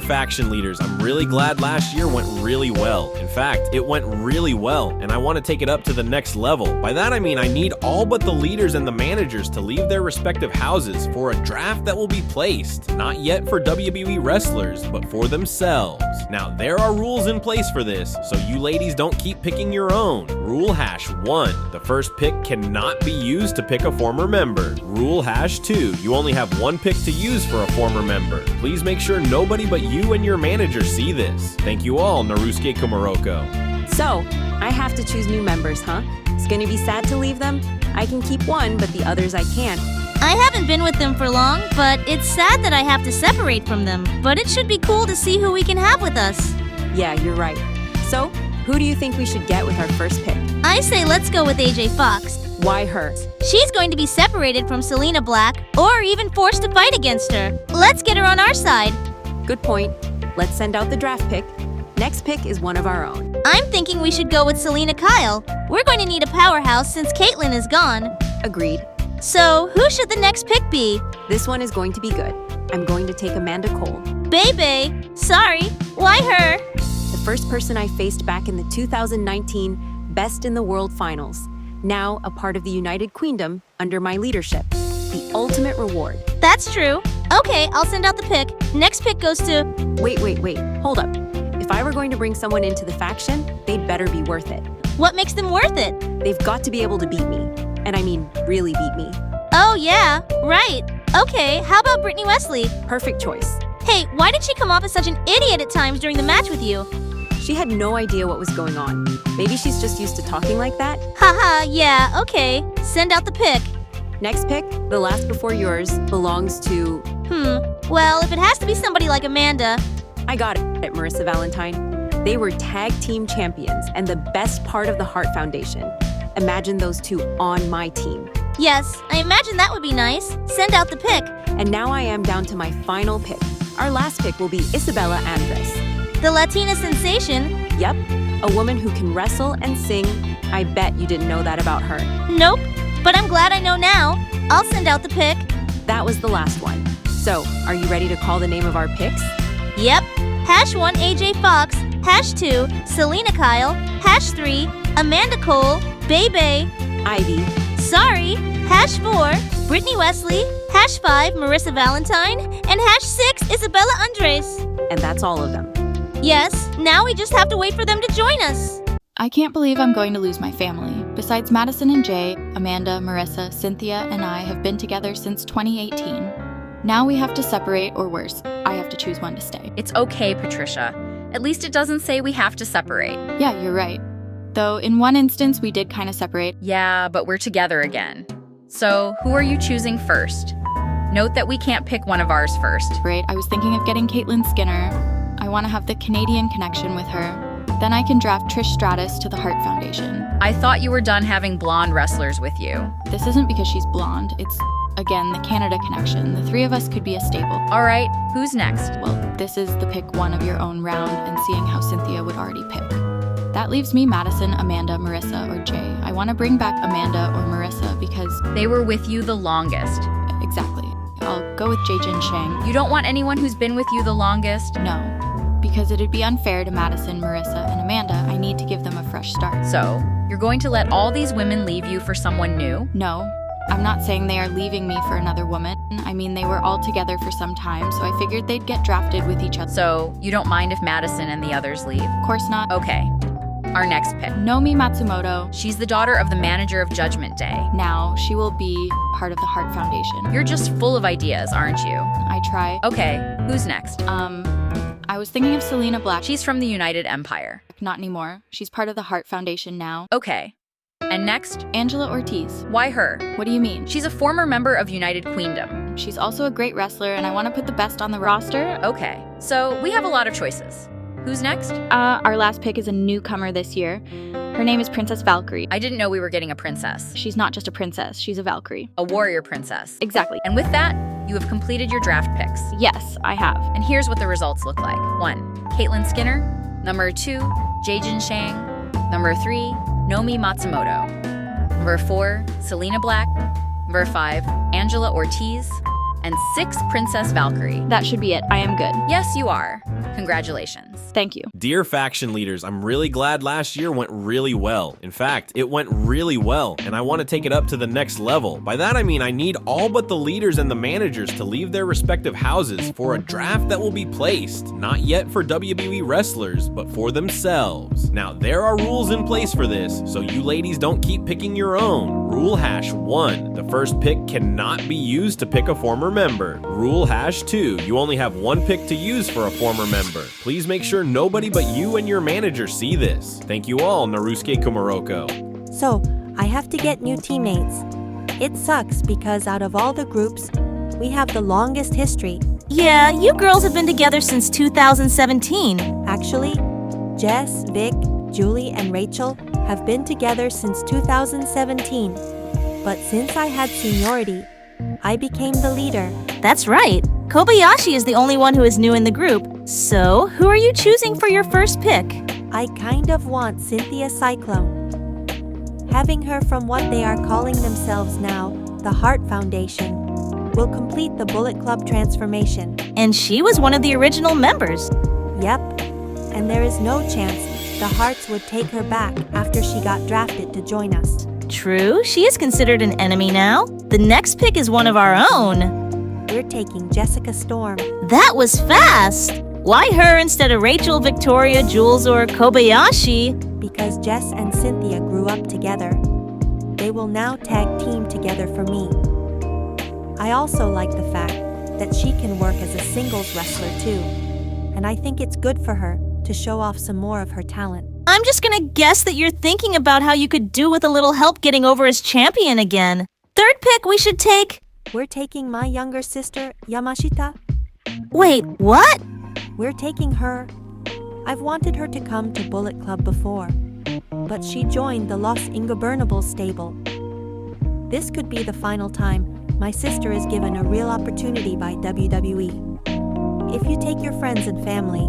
faction leaders. I'm really glad last year went really well. In fact, it went really well, and I want to take it up to the next level. By that I mean I need all but the leaders and the managers to leave their respective houses for a draft that will be placed, not yet for WWE wrestlers, but for themselves. Now, there are rules in place for this, so you ladies don't keep picking your own. Rule hash 1, the first pick cannot be used to pick a former member. Rule hash 2, you only have one pick to use for a former member. Please make sure nobody but you and your manager see this. Thank you all, Narusuke Kumoroko. So, I have to choose new members, huh? It's gonna be sad to leave them. I can keep one, but the others I can't. I haven't been with them for long, but it's sad that I have to separate from them. But it should be cool to see who we can have with us. Yeah, you're right. So, who do you think we should get with our first pick? I say let's go with AJ Fox. Why her? She's going to be separated from Selena Black, or even forced to fight against her. Let's get her on our side. Good point. Let's send out the draft pick. Next pick is one of our own. I'm thinking we should go with Selena Kyle. We're going to need a powerhouse since Caitlyn is gone. Agreed. So, who should the next pick be? This one is going to be good. I'm going to take Amanda Cole. Bebe. Sorry. Why her? The first person I faced back in the 2019 Best in the World Finals. Now a part of the United Queendom under my leadership. The ultimate reward. That's true. Okay, I'll send out the pick. Next pick goes to... Wait. Hold up. If I were going to bring someone into the faction, they'd better be worth it. What makes them worth it? They've got to be able to beat me. And I mean, really beat me. Oh, yeah. Right. Okay, how about Brittany Wesley? Perfect choice. Hey, why did she come off as such an idiot at times during the match with you? She had no idea what was going on. Maybe she's just used to talking like that. Haha, yeah, okay. Send out the pick. Next pick, the last before yours, belongs to... Well, if it has to be somebody like Amanda... I got it, Marissa Valentine. They were tag team champions and the best part of the Hart Foundation. Imagine those two on my team. Yes, I imagine that would be nice. Send out the pick. And now I am down to my final pick. Our last pick will be Isabella Andres. The Latina sensation? Yep, a woman who can wrestle and sing. I bet you didn't know that about her. Nope, but I'm glad I know now. I'll send out the pick. That was the last one. So, are you ready to call the name of our picks? Yep. Hash 1, AJ Fox. Hash 2, Selena Kyle. Hash 3, Amanda Cole. Bebe. Ivy. Sorry. Hash 4, Brittany Wesley. Hash 5, Marissa Valentine. And hash 6, Isabella Andres. And that's all of them. Yes, now we just have to wait for them to join us. I can't believe I'm going to lose my family. Besides Madison and Jay, Amanda, Marissa, Cynthia, and I have been together since 2018. Now we have to separate, or worse, I have to choose one to stay. It's okay, Patricia. At least it doesn't say we have to separate. Yeah, you're right. Though in one instance, we did kind of separate. Yeah, but we're together again. So, who are you choosing first? Note that we can't pick one of ours first. Right, I was thinking of getting Caitlyn Skinner. I want to have the Canadian connection with her. Then I can draft Trish Stratus to the Hart Foundation. I thought you were done having blonde wrestlers with you. This isn't because she's blonde. It's, again, the Canada connection. The three of us could be a stable. All right, who's next? Well, this is the pick one of your own round and seeing how Cynthia would already pick. That leaves me Madison, Amanda, Marissa, or Jay. I want to bring back Amanda or Marissa because... They were with you the longest. Exactly. I'll go with Jin Shang. You don't want anyone who's been with you the longest? No, because it'd be unfair to Madison, Marissa, and Amanda. I need to give them a fresh start. So, you're going to let all these women leave you for someone new? No, I'm not saying they are leaving me for another woman. I mean, they were all together for some time, so I figured they'd get drafted with each other. So, you don't mind if Madison and the others leave? Of course not. Okay. Our next pick. Nomi Matsumoto. She's the daughter of the manager of Judgement Day. Now, she will be part of the Hart Foundation. You're just full of ideas, aren't you? I try. Okay, who's next? I was thinking of Selena Black. She's from the United Empire. Not anymore. She's part of the Hart Foundation now. Okay. And next? Angela Ortiz. Why her? What do you mean? She's a former member of United Queendom. She's also a great wrestler, and I want to put the best on the roster. Okay, so we have a lot of choices. Who's next? Our last pick is a newcomer this year. Her name is Princess Valkyrie. I didn't know we were getting a princess. She's not just a princess, she's a Valkyrie. A warrior princess. Exactly. And with that, you have completed your draft picks. Yes, I have. And here's what the results look like. 1. Caitlyn Skinner. Number 2, Jin Shang. Number 3, Nomi Matsumoto. Number 4, Selena Black. Number 5, Angela Ortiz. and 6 Princess Valkyrie. That should be it. I am good. Yes, you are. Congratulations. Thank you. Dear faction leaders, I'm really glad last year went really well. In fact, it went really well, and I want to take it up to the next level. By that I mean I need all but the leaders and the managers to leave their respective houses for a draft that will be placed, not yet for WWE wrestlers, but for themselves. Now, there are rules in place for this, so you ladies don't keep picking your own. Rule hash 1, the first pick cannot be used to pick a former member. Rule hash 2, you only have one pick to use for a former member. Please make sure nobody but you and your manager see this. Thank you all, Narusuke Kumoroko. So, I have to get new teammates. It sucks because out of all the groups, we have the longest history. Yeah, you girls have been together since 2017. Actually, Jess, Vic, Julie, and Rachel have been together since 2017. But since I had seniority, I became the leader. That's right. Kobayashi is the only one who is new in the group. So, who are you choosing for your first pick? I kind of want Cynthia Cyclone. Having her from what they are calling themselves now, the Hart Foundation, will complete the Bullet Club transformation. And she was one of the original members. Yep, and there is no chance the Harts would take her back after she got drafted to join us. True, she is considered an enemy now. The next pick is one of our own. We're taking Jessica Storm. That was fast! Why her instead of Rachel, Victoria, Jules, or Kobayashi? Because Jess and Cynthia grew up together. They will now tag team together for me. I also like the fact that she can work as a singles wrestler too. And I think it's good for her to show off some more of her talent. I'm just gonna guess that you're thinking about how you could do with a little help getting over as champion again. Third pick we should take... We're taking my younger sister, Yamashita. Wait, what? We're taking her. I've wanted her to come to Bullet Club before, but she joined the Los Ingobernables stable. This could be the final time my sister is given a real opportunity by WWE. If you take your friends and family,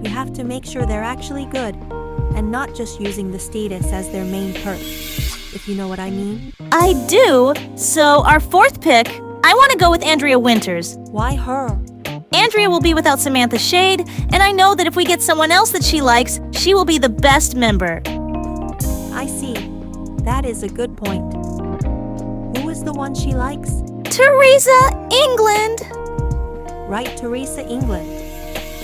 you have to make sure they're actually good and not just using the status as their main perk, if you know what I mean. I do. So our fourth pick, I want to go with Andrea Winters. Why her? Andrea will be without Samantha Shade, and I know that if we get someone else that she likes, she will be the best member. I see. That is a good point. Who is the one she likes? Teresa England! Right, Teresa England.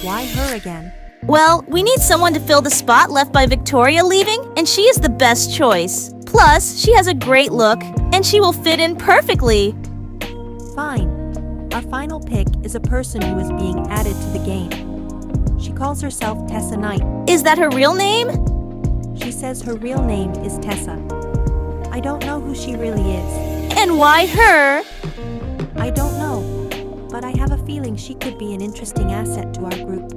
Why her again? Well, we need someone to fill the spot left by Victoria leaving, and she is the best choice. Plus, she has a great look, and she will fit in perfectly. Fine. Our final pick is a person who is being added to the game. She calls herself Tessa Knight. Is that her real name? She says her real name is Tessa. I don't know who she really is. And why her? I don't know, but I have a feeling she could be an interesting asset to our group.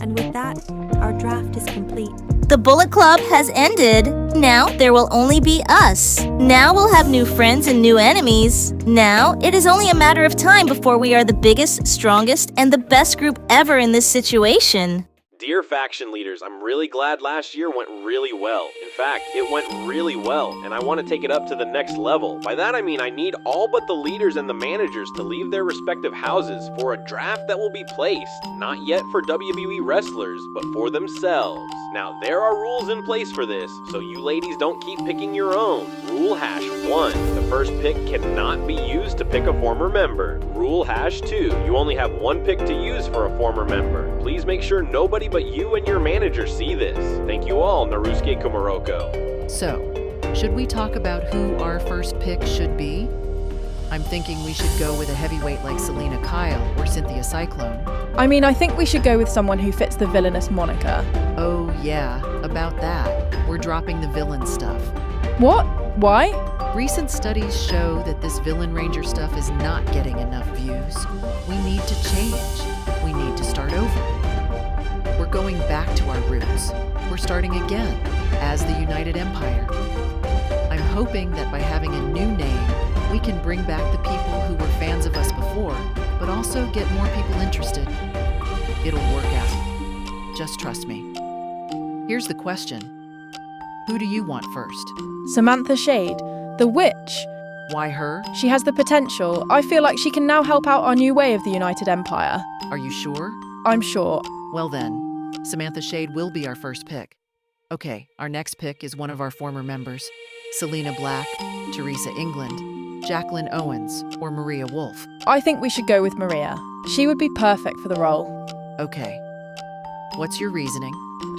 And with that, our draft is complete. The Bullet Club has ended. Now there will only be us. Now we'll have new friends and new enemies. Now it is only a matter of time before we are the biggest, strongest, and the best group ever in this situation. Dear faction leaders, I'm really glad last year went really well. In fact, it went really well, and I want to take it up to the next level. By that I mean I need all but the leaders and the managers to leave their respective houses for a draft that will be placed, not yet for WWE wrestlers, but for themselves. Now, there are rules in place for this, so you ladies don't keep picking your own. Rule hash 1, the first pick cannot be used to pick a former member. Rule hash 2, you only have one pick to use for a former member. Please make sure nobody but you and your manager see this. Thank you all, Narusuke Kumoroko. So, should we talk about who our first pick should be? I'm thinking we should go with a heavyweight like Selena Kyle or Cynthia Cyclone. I mean, I think we should go with someone who fits the villainous moniker. Oh yeah, about that. We're dropping the villain stuff. What? Why? Recent studies show that this villain ranger stuff is not getting enough views. We need to change. We need to start over. We're going back to our roots. We're starting again as the United Empire. I'm hoping that by having a new name, we can bring back the people who were fans of us before, but also get more people interested. It'll work out. Just trust me. Here's the question. Who do you want first? Samantha Shade, the witch. Why her? She has the potential. I feel like she can now help out our new way of the United Empire. Are you sure? I'm sure. Well then, Samantha Shade will be our first pick. Okay, our next pick is one of our former members. Selena Black, Teresa England, Jacqueline Owens, or Maria Wolf. I think we should go with Maria. She would be perfect for the role. Okay. What's your reasoning?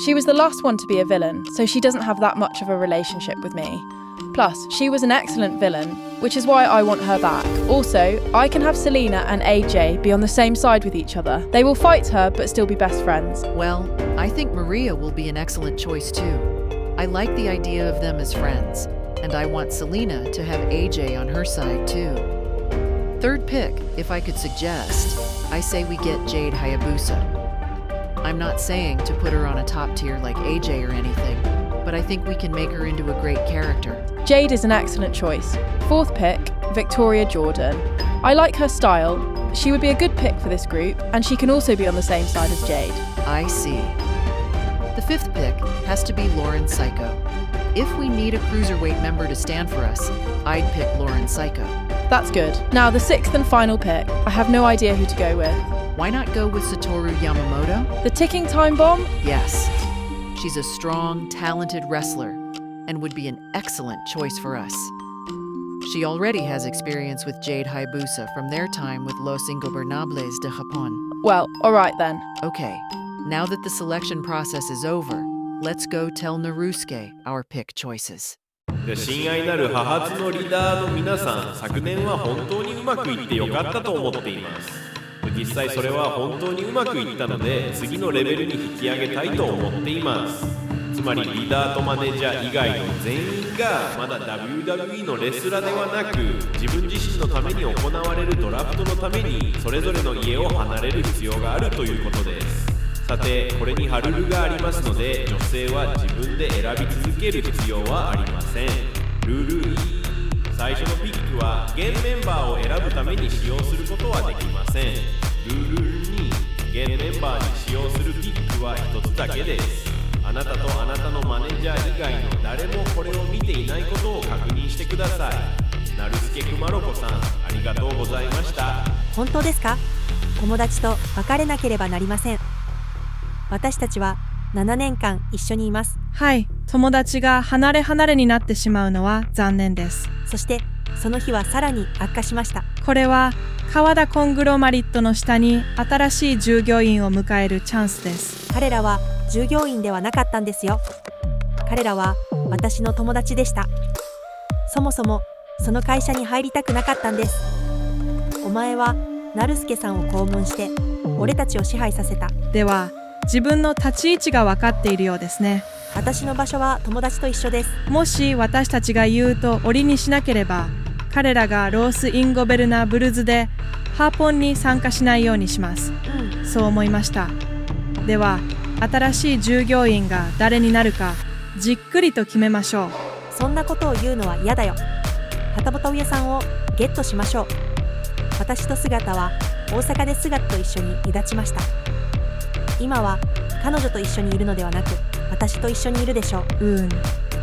She was the last one to be a villain, so she doesn't have that much of a relationship with me. Plus, she was an excellent villain, which is why I want her back. Also, I can have Selena and AJ be on the same side with each other. They will fight her, but still be best friends. Well, I think Maria will be an excellent choice too. I like the idea of them as friends, and I want Selena to have AJ on her side too. Third pick, if I could suggest, I say we get Jade Hayabusa. I'm not saying to put her on a top tier like AJ or anything, but I think we can make her into a great character. Jade is an excellent choice. Fourth pick, Victoria Jordan. I like her style. She would be a good pick for this group, and she can also be on the same side as Jade. I see. The fifth pick has to be Lauren Psycho. If we need a cruiserweight member to stand for us, I'd pick Lauren Psycho. That's good. Now, the sixth and final pick. I have no idea who to go with. Why not go with Satoru Yamamoto? The ticking time bomb? Yes. She's a strong, talented wrestler and would be an excellent choice for us. She already has experience with Jade Hayabusa from their time with Los Ingobernables de Japòn. Well, all right then. Okay, now that the selection process is over, let's go tell Narusuke our pick choices. 親愛なる母初のリーダーの皆さん、昨年は本当にうまくいってよかったと思っています。実際それは本当にうまくいったので、次のレベルに引き上げたいと思っています。つまりリーダーとマネージャー以外の全員がまだ WWE のレスラーではなく、自分自身のために行われるドラフトのためにそれぞれの家を離れる必要があるということです。さて、これにはルールがありますので、女性は自分で選び続ける必要はありません。ルール1、最初のピックは現メンバーを選ぶために使用することはできません。ルール2、現メンバーに使用するピックは1つだけです。あなたとあなたのマネージャー以外の誰もこれを見ていないことを確認してください。なるすけくまろこさん、ありがとうございました。本当ですか？友達と別れなければなりません。私たちは7年間一緒にいます。はい、友達が離れになってしまうのは残念です。そしてその日はさらに悪化しました。これは川田コングロマリットの下に新しい従業員を迎えるチャンスです。彼らは従業員ではなかったんですよ。彼らは私の友達でした。そもそもその会社に入りたくなかったんです。お前は成助さんを拷問して俺たちを支配させた。では自分の立ち位置が分かっているようですね。私の場所は友達と一緒です。もし私たちが言うと折にしなければ、彼らがロース・インゴベルナブルズでハーポンに参加しないようにします。そう思いました。では新しい従業員が誰になるかじっくりと決めましょう。そんなことを言うのは嫌だよ。はたぼた上さんをゲットしましょう。私と姿は大阪で姿と一緒に離脱しました。今は彼女と一緒にいるのではなく、私と一緒にいるでしょう。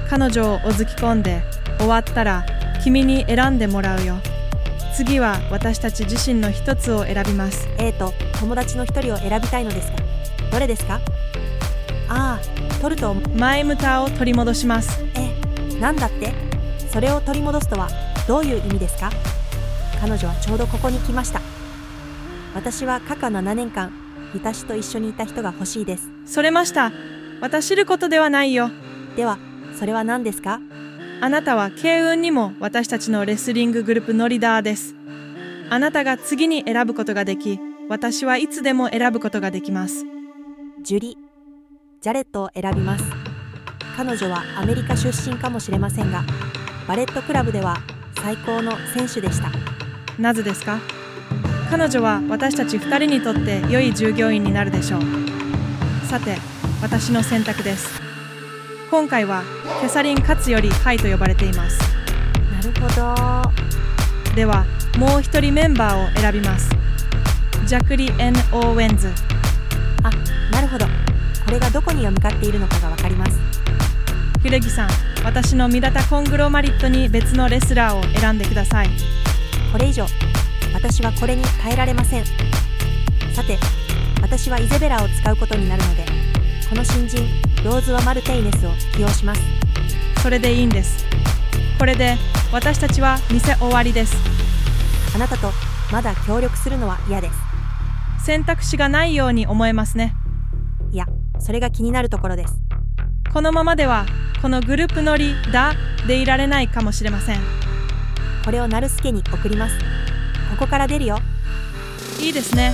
彼女をおづき込んで終わったら君に選んでもらうよ。次は私たち自身の一つを選びます。友達の一人を選びたいのですが、どれですか？取ると前ムタを取り戻します。なんだって？それを取り戻すとはどういう意味ですか？彼女はちょうどここに来ました。私は過去7年間私と一緒にいた人が欲しいです。それました。私知ることではないよ。ではそれは何ですか？あなたは慶運にも私たちのレスリンググループのリーダーです。あなたが次に選ぶことができ、私はいつでも選ぶことができます。ジャレットを選びます。彼女はアメリカ出身かもしれませんが、バレットクラブでは最高の選手でした。なぜですか？彼女は私たち2人にとって良い従業員になるでしょう。さて、私の選択です。今回はキャサリン・カツよりハイと呼ばれています。なるほど。ではもう一人メンバーを選びます。ジャクリ・エン・オーウェンズ。なるほど。これがどこに向かっているのかがわかります。秀樹さん、私のミラタコングロマリットに別のレスラーを選んでください。これ以上、私はこれに耐えられません。さて、私はイゼベラを使うことになるので、この新人、ローズワ・マルテイネスを起用します。それでいいんです。これで私たちは店終わりです。あなたとまだ協力するのは嫌です。選択肢がないように思えますね。いや、それが気になるところです。このままではこのグループ乗りだでいられないかもしれません。これをナルスケに送ります。ここから出るよ。いいですね。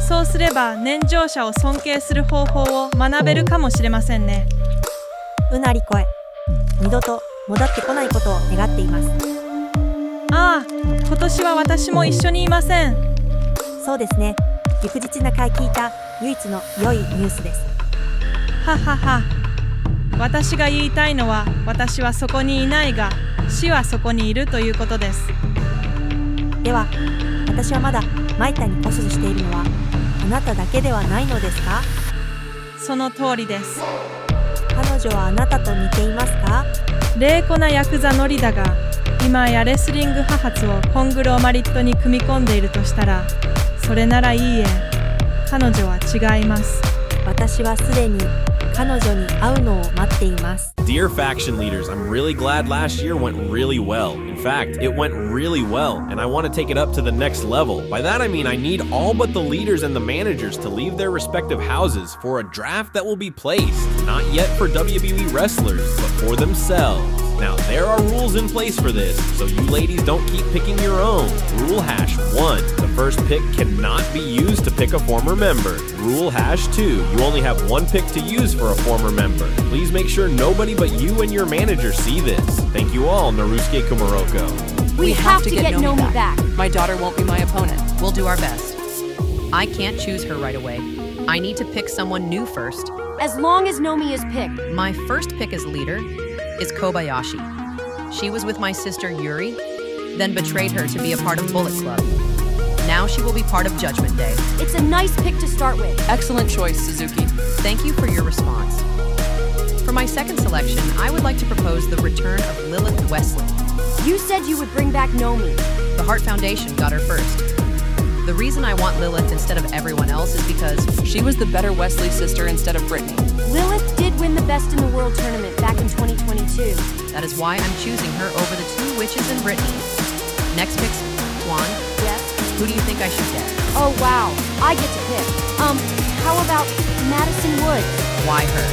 そうすれば年長者を尊敬する方法を学べるかもしれませんね。うなり声、二度と戻ってこないことを願っています。ああ、今年は私も一緒にいません。そうですね。翌日中へ聞いた唯一の良いニュースです。ははは。私が言いたいのは、私はそこにいないが、死はそこにいるということです。では、私はまだマイタにポスしているのはあなただけではないのですか？その通りです。彼女はあなたと似ていますか？冷酷なヤクザ乗りだが、今やレスリング派閥をコングローマリットに組み込んでいるとしたら、それならいいえ、彼女は違います。私はすでに彼女に会うのを待っています。 Dear faction leaders, I'm really glad last year went really well. In fact, it went really well, and I want to take it up to the next level. By that I mean I need all but the leaders and the managers to leave their respective houses for a draft that will be placed, not yet for WWE wrestlers, but for themselves. Now, there are rules in place for this, so you ladies don't keep picking your own. Rule hash 1. The first pick cannot be used to pick a former member. Rule hash 2. You only have one pick to use for a former member. Please make sure nobody but you and your manager see this. Thank you all, Narusuke Kumoroko. We have to get Nomi back. My daughter won't be my opponent. We'll do our best. I can't choose her right away. I need to pick someone new first. As long as Nomi is picked. My first pick as leader is Kobayashi. She was with my sister Yuri, then betrayed her to be a part of Bullet Club. Now she will be part of Judgment Day. It's a nice pick to start with. Excellent choice, Suzuki. Thank you for your response. For my second selection, I would like to propose the return of Lilith Wesley. You said you would bring back Nomi. The Hart Foundation got her first. The reason I want Lilith instead of everyone else is because she was the better Wesley sister instead of Brittany. Lilith did win the Best in the World tournament back in 2022. That is why I'm choosing her over the two witches and Brittany. Next pick's Swan. Yes? Who do you think I should get? Oh wow, I get to pick. How about Madison Wood? Why her?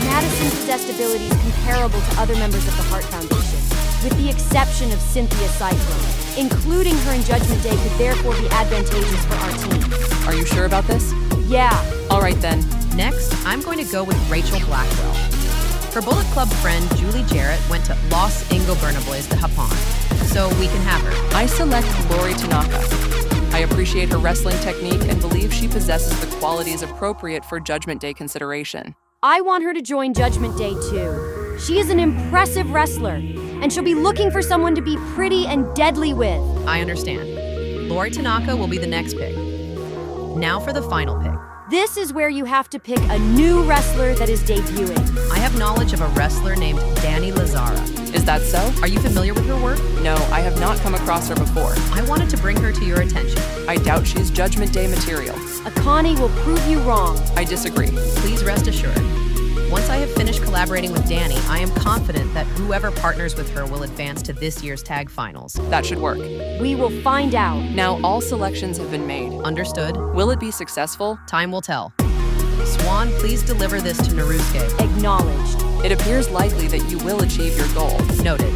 Madison possessed abilities comparable to other members of the Hart Foundation, with the exception of Cynthia Cyclone. Including her in Judgment Day could therefore be advantageous for our team. Are you sure about this? Yeah. All right then. Next, I'm going to go with Rachel Blackwell. Her Bullet Club friend Julie Jarrett went to Los Ingobernables de Japòn, so we can have her. I select Lori Tanaka. I appreciate her wrestling technique and believe she possesses the qualities appropriate for Judgment Day consideration. I want her to join Judgment Day too. She is an impressive wrestler, and she'll be looking for someone to be pretty and deadly with. I understand. Lori Tanaka will be the next pick. Now for the final pick. This is where you have to pick a new wrestler that is debuting. I have knowledge of a wrestler named Dani Lazara. Is that so? Are you familiar with her work? No, I have not come across her before. I wanted to bring her to your attention. I doubt she's Judgment Day material. Akane will prove you wrong. I disagree. Please rest assured. Once I have finished collaborating with Dani, I am confident that whoever partners with her will advance to this year's tag finals. That should work. We will find out. Now all selections have been made. Understood. Will it be successful? Time will tell. Swan, please deliver this to Narusuke. Acknowledged. It appears likely that you will achieve your goal. Noted.